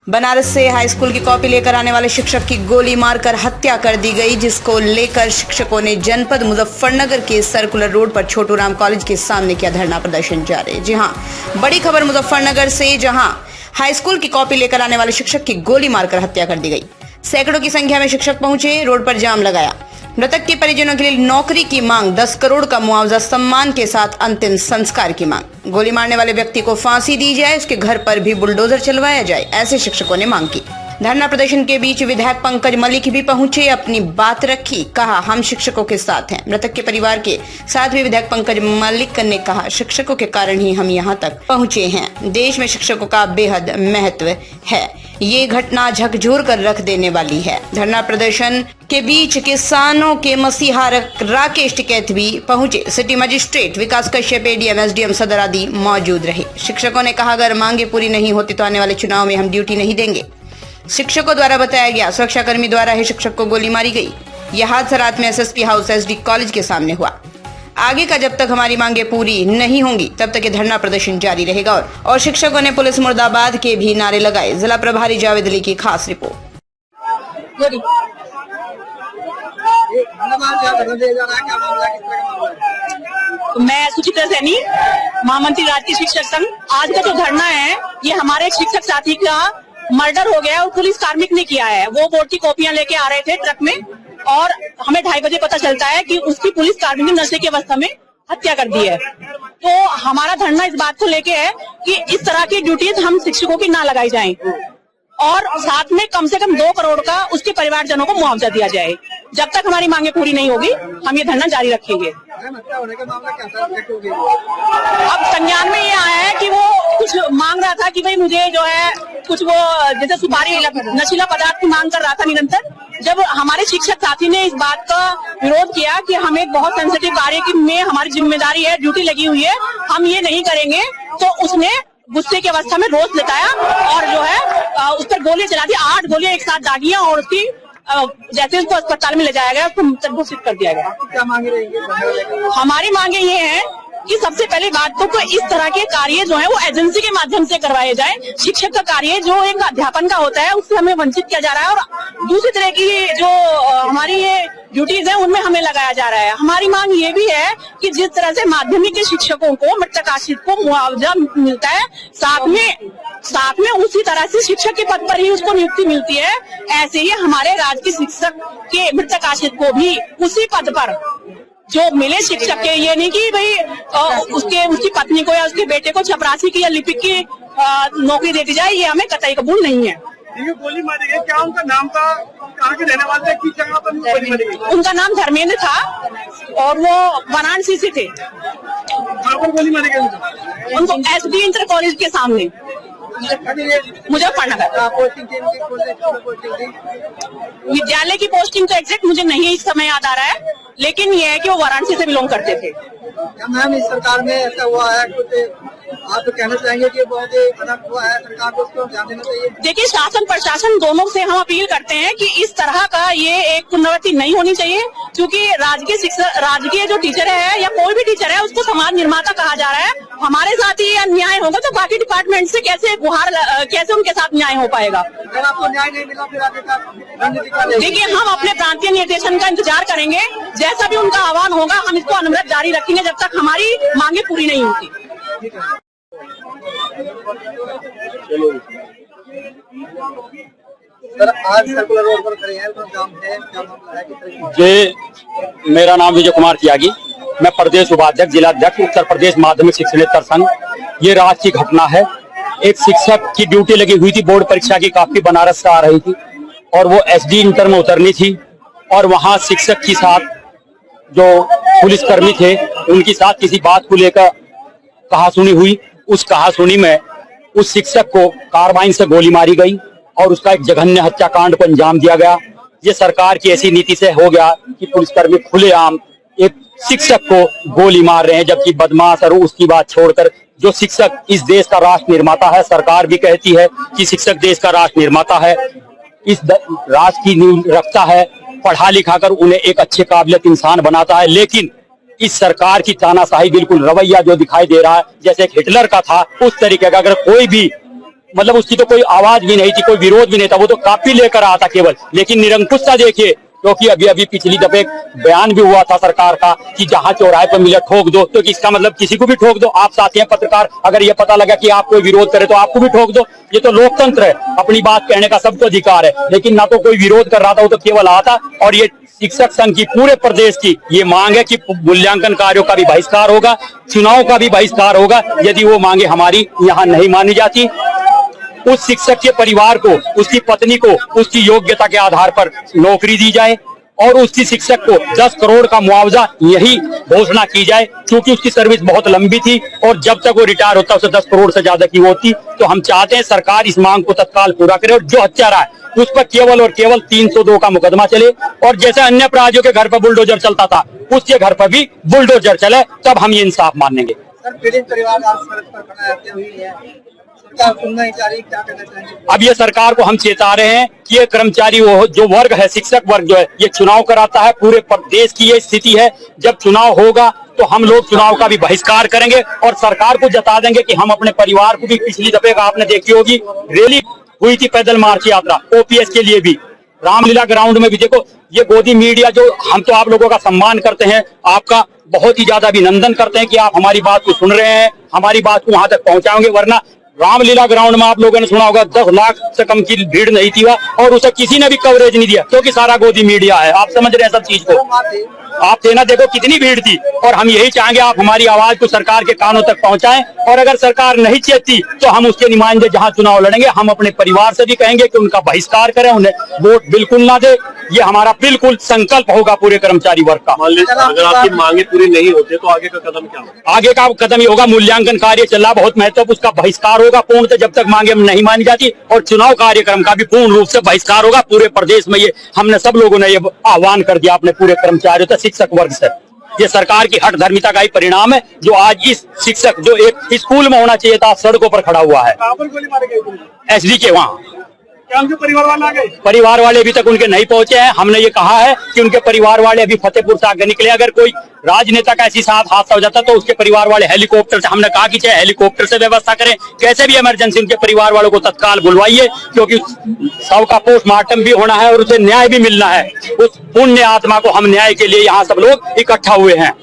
बनारस से high school की copy लेकर आने वाले शिक्षक की गोली मारकर हत्या कर दी गई, जिसको लेकर शिक्षकों ने जनपद मुजफ्फरनगर के सर्कुलर रोड पर छोटू राम कॉलेज के सामने किया धरना प्रदर्शन जारी। जी हां, बड़ी खबर मुजफ्फरनगर से, जहां हाई स्कूल की कॉपी लेकर आने वाले शिक्षक की गोली मारकर हत्या कर दी गई। सैकड़ों की संख्या में शिक्षक पहुंचे, रोड पर जाम लगाया। मृतक के परिजनों के लिए नौकरी की मांग, 10 करोड़ का मुआवजा, सम्मान के साथ अंतिम संस्कार की मांग। गोली मारने वाले व्यक्ति को फांसी दी जाए, उसके घर पर भी बुलडोजर चलवाया जाए, ऐसे शिक्षकों ने मांग की। धरना प्रदर्शन के बीच विधायक पंकज मलिक भी पहुंचे, अपनी बात रखी, कहा हम शिक्षकों के साथ हैं। मृतक के परिवार के साथ भी विधायक पंकज मलिक ने कहा शिक्षकों के कारण ही हम यहाँ तक पहुंचे हैं। देश में शिक्षकों का बेहद महत्व है, ये घटना झकझोर कर रख देने वाली है। धरना प्रदर्शन के बीच किसानों के मसीहा राकेश टिकैत भी पहुंचे। सिटी मजिस्ट्रेट विकास कश्यप, एडीएम, एसडीएम सदर आदि मौजूद रहे। शिक्षकों ने कहा अगर मांगे पूरी नहीं होती तो आने वाले चुनाव में हम ड्यूटी नहीं देंगे। शिक्षकों द्वारा बताया गया सुरक्षाकर्मी द्वारा ही शिक्षक को गोली मारी गई। यह हादसा रात में एसएसपी हाउस एसडी कॉलेज के सामने हुआ। आगे का जब तक हमारी मांगे पूरी नहीं होंगी तब तक ये धरना प्रदर्शन जारी रहेगा। और शिक्षकों ने पुलिस मुर्दाबाद के भी नारे लगाए। जिला प्रभारी जावेद अली की खास रिपोर्ट। मैं सुचित्रा सैनी, महामंत्री राष्ट्रीय शिक्षक संघ। आज का जो धरना है ये हमारे एक शिक्षक साथी का मर्डर हो गया और पुलिस कार्मिक ने किया है। वो बोर्ड की कॉपियां लेके आ रहे थे ट्रक में और हमें 2:30 बजे पता चलता है कि उसकी पुलिस कार्मिक ने नशे की अवस्था में हत्या कर दी है। तो हमारा धरना इस बात को लेके है कि इस तरह की ड्यूटीज हम शिक्षकों की ना लगाई जाएं और साथ में कम से कम 2 करोड़ का उसके परिवारजनों को मुआवजा दिया जाए। जब तक हमारी मांगे पूरी नहीं होगी हम ये धरना जारी रखेंगे। अब संज्ञान में ये आया है कि वो कुछ मांग रहा था कि भाई मुझे जो है कुछ वो जैसे सुपारी नशीला पदार्थ की मांग कर रहा था निरंतर। जब हमारे शिक्षक साथी ने इस बात का विरोध किया कि हम एक बहुत सेंसिटिव कार्य में हमारी जिम्मेदारी है, ड्यूटी लगी हुई है, हम ये नहीं करेंगे, तो उसने गुस्से की अवस्था में रोष जताया और जो है उस पर गोली चला दी। 8 गोलियां एक साथ दागियां और उसकी जैसे उसको अस्पताल में ले जाया गया, उसको संबोधित कर दिया गया। क्या मांगे रहेंगे? हमारी मांगे ये है कि सबसे पहली बात तो इस तरह के कार्य जो है वो एजेंसी के माध्यम से करवाए जाए। शिक्षक का कार्य जो एक अध्यापन का होता है उससे हमें वंचित किया जा रहा है और दूसरी तरह की जो हमारी ये ड्यूटीज है उनमें हमें लगाया जा रहा है। हमारी मांग ये भी है कि जिस तरह से माध्यमिक के शिक्षकों को मृतक आश्रित को मुआवजा मिलता है, साथ में उसी तरह से शिक्षक के पद पर ही उसको नियुक्ति मिलती है, ऐसे ही हमारे राज्य के शिक्षक के मृतक आश्रित को भी उसी पद पर जो मिले शिक्षक के। ये नहीं कि भाई उसकी पत्नी को या उसके बेटे को चपरासी की या लिपिक की नौकरी दे दी जाए, ये हमें कतई कबूल नहीं है। गोली मारी गई, क्या उनका नाम था? कहाँ के रहने वाले थे? किस जगह पर गोली मारी गई? उनका नाम धर्मेंद्र था और वो वाराणसी से थे। कहाँ पर गोली मारी गई? उनको एसडी इंटर कॉलेज के सामने मुजफ्फरनगर। विद्यालय की पोस्टिंग तो एग्जैक्ट मुझे नहीं इस समय याद आ रहा है, लेकिन ये है कि वो वाराणसी से बिलोंग करते थे। मैम, इस सरकार में ऐसा हुआ है कुछ आप तो कहना चाहेंगे कि बहुत गलत हुआ है, सरकार को उसको ध्यान देना चाहिए? देखिए, शासन प्रशासन दोनों से हम अपील करते हैं कि इस तरह का ये एक पुनरावृत्ति नहीं होनी चाहिए, क्योंकि राजकीय जो टीचर है या कोई भी टीचर है उसको समाज निर्माता कहा जा रहा है। हमारे साथ ही अन्याय होगा तो बाकी डिपार्टमेंट से कैसे उनके साथ न्याय हो पाएगा? अगर आपको न्याय नहीं मिला फिर आगे का रणनीति क्या? देखिए, हम अपने प्रांतीय निर्देशन का इंतजार करेंगे, जैसा भी उनका आह्वान होगा हम इसको अनवरत जारी रखेंगे जब तक हमारी मांगे पूरी नहीं होती। सर, आज सर्कुलर रोड पर खड़े हैं, तो जाम है, क्या मामला है? किस तरह जी, मेरा नाम विजय कुमार त्यागी, मैं प्रदेश उपाध्यक्ष जिला अध्यक्ष उत्तर प्रदेश माध्यमिक शिक्षणेतर संघ। ये रात की घटना है। एक शिक्षक की ड्यूटी लगी हुई थी, बोर्ड परीक्षा की काफी बनारस से आ रही थी और वो एसडी इंटर में उतरनी थी और वहां शिक्षक के साथ जो पुलिसकर्मी थे उनके साथ किसी बात को लेकर कहासुनी हुई। उस कहासुनी में उस शिक्षक को कार्बाइन से गोली मारी गई और उसका एक जघन्य हत्याकांड को अंजाम दिया गया। ये सरकार की ऐसी नीति से हो गया कि पुलिसकर्मी खुलेआम एक शिक्षक को गोली मार रहे हैं, जबकि बदमाश और उसकी बात छोड़कर जो शिक्षक इस देश का राष्ट्र निर्माता है, सरकार भी कहती है कि शिक्षक देश का राष्ट्र निर्माता है, इस राष्ट्र की नींव रखता है, पढ़ा लिखा कर उन्हें एक अच्छे काबिलियत इंसान बनाता है। लेकिन इस सरकार की तानाशाही बिल्कुल रवैया जो दिखाई दे रहा है जैसे हिटलर का था, उस तरीके का अगर कोई भी मतलब उसकी तो कोई आवाज भी नहीं थी, कोई विरोध भी नहीं था, वो तो काफी लेकर आया था केवल। लेकिन निरंकुशता देखिए, क्योंकि अभी पिछली दफे एक बयान भी हुआ था सरकार का कि जहां चौराहे पर मिले ठोक दो, तो इसका मतलब किसी को भी ठोक दो। आप साथी हैं पत्रकार, अगर ये पता लगा कि आप कोई विरोध करे तो आपको भी ठोक दो। ये तो लोकतंत्र है, अपनी बात कहने का सबको अधिकार है। लेकिन ना तो कोई विरोध कर रहा था, वो तो केवल आता। और ये शिक्षक संघ की पूरे प्रदेश की ये मांग है कि मूल्यांकन कार्यों का भी बहिष्कार होगा, चुनाव का भी बहिष्कार होगा। यदि वो मांगे हमारी यहाँ नहीं मानी जाती, उस शिक्षक के परिवार को, उसकी पत्नी को उसकी योग्यता के आधार पर नौकरी दी जाए और उसकी शिक्षक को 10 करोड़ का मुआवजा यही घोषणा की जाए, क्योंकि उसकी सर्विस बहुत लंबी थी और जब तक वो रिटायर होता उसे 10 करोड़ से ज्यादा की होती। तो हम चाहते हैं सरकार इस मांग को तत्काल पूरा करे और जो हत्यारा है उस पर केवल और केवल 302 का मुकदमा चले। और जैसे अन्य अपराधियों के घर पर बुलडोजर चलता था, उसके घर पर भी बुलडोजर चले, तब हम ये इंसाफ मानेंगे। सर, पीड़ित परिवार आज सड़क पर खड़ा है, हुई है, सरकार सुनना ही चाह रही, क्या कहना चाहेंगे? अब ये सरकार को हम चेता रहे हैं कि ये कर्मचारी वो जो वर्ग है, शिक्षक वर्ग जो है, ये चुनाव कराता है। पूरे प्रदेश की ये स्थिति है, जब चुनाव होगा तो हम लोग चुनाव का भी बहिष्कार करेंगे और सरकार को जता देंगे कि हम अपने परिवार को भी, पिछली दफे का आपने देखी होगी रैली हुई थी, पैदल मार्च यात्रा ओपीएस के लिए भी, रामलीला ग्राउंड में भी। देखो ये गोदी मीडिया, जो हम तो आप लोगों का सम्मान करते हैं, आपका बहुत ही ज्यादा अभिनंदन करते हैं कि आप हमारी बात को सुन रहे हैं, हमारी बात को वहां तक पहुंचाओगे। वरना रामलीला ग्राउंड में आप लोगों ने सुना होगा 10 लाख से कम की भीड़ नहीं थी वहां, और उसे किसी ने भी कवरेज नहीं दिया, क्योंकि सारा गोदी मीडिया है। आप समझ रहे हैं सब चीज को। आप देना देखो कितनी भीड़ थी। और हम यही चाहेंगे आप हमारी आवाज को सरकार के कानों तक पहुंचाएं, और अगर सरकार नहीं चेतती तो हम उसके नुमाइंदे जहां चुनाव लड़ेंगे, हम अपने परिवार से भी कहेंगे कि उनका बहिष्कार करें, उन्हें वोट बिल्कुल ना दे। ये हमारा बिल्कुल संकल्प होगा पूरे कर्मचारी वर्ग का। अगर आपकी मांगे पूरी नहीं होती तो आगे का कदम क्या होगा? आगे का कदम ये होगा, मूल्यांकन कार्य चल रहा बहुत महत्वपूर्ण, उसका बहिष्कार होगा पूर्णतः जब तक मांगे नहीं मानी जाती, और चुनाव कार्यक्रम का भी पूर्ण रूप से बहिष्कार होगा पूरे प्रदेश में। ये हमने सब लोगों ने ये आह्वान कर दिया अपने पूरे कर्मचारियों से, शिक्षक वर्ग से। ये सरकार की हठधर्मिता का ही परिणाम है, जो आज इस शिक्षक जो एक स्कूल में होना चाहिए था सड़कों पर खड़ा हुआ है। कहां पर गोली मारी गई? एसडी के वहाँ। क्या उनके परिवार वाले आ गए? परिवार वाले अभी तक उनके नहीं पहुंचे हैं। हमने ये कहा है कि उनके परिवार वाले अभी फतेहपुर से आगे निकले। अगर कोई राजनेता का ऐसी साथ हादसा हो जाता तो उसके परिवार वाले हेलीकॉप्टर से, हमने कहा कि चाहे हेलीकॉप्टर से व्यवस्था करें, कैसे भी इमरजेंसी उनके परिवार वालों को तत्काल बुलवाइए, क्योंकि शव का पोस्टमार्टम भी होना है और उसे न्याय भी मिलना है। उस पुण्य आत्मा को हम न्याय के लिए यहाँ सब लोग इकट्ठा हुए हैं।